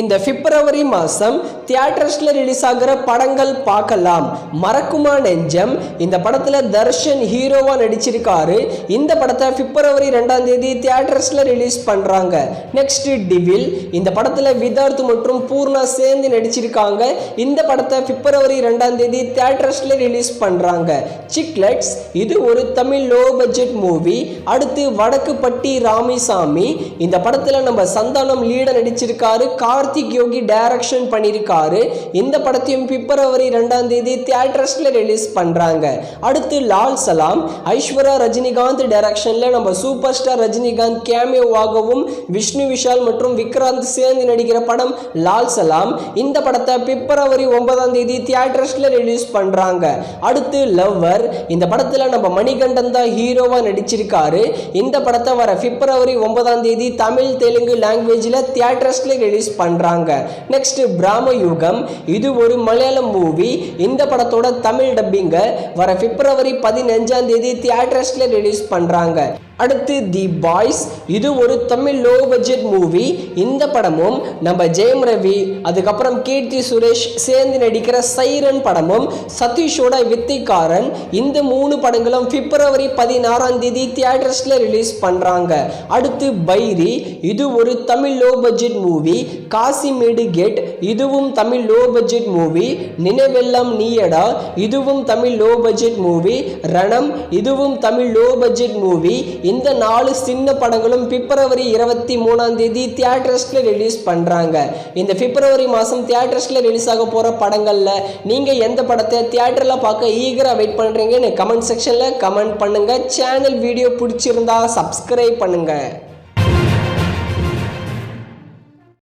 இந்த பிப்ரவரி மாதம் தியேட்டர்ஸில் ரிலீஸ் ஆகிற படங்கள் பார்க்கலாம். மறக்குமா நெஞ்சம் இந்த படத்தில் தர்ஷன் ஹீரோவாக நடிச்சிருக்காரு. இந்த படத்தை பிப்ரவரி 2ஆம் தேதி தியேட்டர்ஸில் ரிலீஸ் பண்ணுறாங்க. நெக்ஸ்ட் டிவில் இந்த படத்தில் விதார்த் மற்றும் பூர்ணா சேர்ந்து நடிச்சிருக்காங்க. இந்த படத்தை பிப்ரவரி 2ஆம் தேதி தியேட்டர்ஸில் ரிலீஸ் பண்ணுறாங்க. சிக்லெட்ஸ் இது ஒரு தமிழ் லோ பட்ஜெட் மூவி. அடுத்து வடக்குப்பட்டி ராமசாமி இந்த படத்தில் நம்ம சந்தானம் லீட நடிச்சிருக்காரு. கார்த்திக் யோகி டைரக்ஷன் பண்ணியிருக்காரு. இந்த படத்தையும் பிப்ரவரி 2ஆம் தேதி தியேட்டர்ஸ்ல ரிலீஸ் பண்றாங்க. அடுத்து லால் சலாம் ஐஸ்வர்யா ரஜினிகாந்த் டைரக்ஷன்ல நம்ம சூப்பர் ஸ்டார் ரஜினிகாந்த் கேமியோவாகவும் விஷ்ணு விஷால் மற்றும் விக்ராந்த் சேர்ந்து நடிக்கிற படம் லால் சலாம். இந்த படத்தை பிப்ரவரி 9ஆம் தேதி தியேட்டர்ஸ்ல ரிலீஸ் பண்றாங்க. அடுத்து லவ்வர் இந்த படத்துல நம்ம மணிகண்டன் தான் ஹீரோவா நடிச்சிருக்காரு. இந்த படத்தை வர பிப்ரவரி 9ஆம் தேதி தமிழ் தெலுங்கு லாங்குவேஜ்ல தியேட்டர்ஸ்ல ரிலீஸ் பண்றாங்க. நெக்ஸ்ட் பிராம யுகம் இது ஒரு மலையாளம் மூவி. இந்த படத்தோட தமிழ் டப்பிங்க வர பிப்ரவரி 15ஆம் தேதி தியேட்டர்ஸ்ல ரிலீஸ் பண்றாங்க. அடுத்து தி பாய்ஸ் இது ஒரு தமிழ் லோ பட்ஜெட் மூவி. இந்த படமும் நம்ம ஜெயம் ரவி அதுக்கப்புறம் கீர்த்தி சுரேஷ் சேர்ந்து நடிக்கிற சைரன் படமும் சதீஷோட வித்தைக்காரன் இந்த 3 படங்களும் பிப்ரவரி 16ஆம் தேதி தியேட்டர்ஸ்ல ரிலீஸ் பண்றாங்க. அடுத்து பைரி இது ஒரு Tamil low budget movie. Kasimedu gate இதுவும் Tamil low budget movie. Ninaivellam Neeyada இதுவும் Tamil low budget movie. Ranam இதுவும் தமிழ் லோ பட்ஜெட் மூவி. இந்த 4 சின்ன படங்களும் பிப்ரவரி 23ஆம் தேதி தியேட்டர்ஸ்ல ரிலீஸ் பண்றாங்க. இந்த பிப்ரவரி மாதம் தியேட்டர்ஸ்ல ரிலீஸ் ஆக போற படங்கள்ல நீங்க எந்த படத்தை தியேட்டர்ல பார்க்க ஈகரா வெயிட் பண்றீங்கன்னு கமெண்ட் செக்ஷன்ல கமெண்ட் பண்ணுங்க. சேனல் வீடியோ பிடிச்சிருந்தா சப்ஸ்கிரைப் பண்ணுங்க.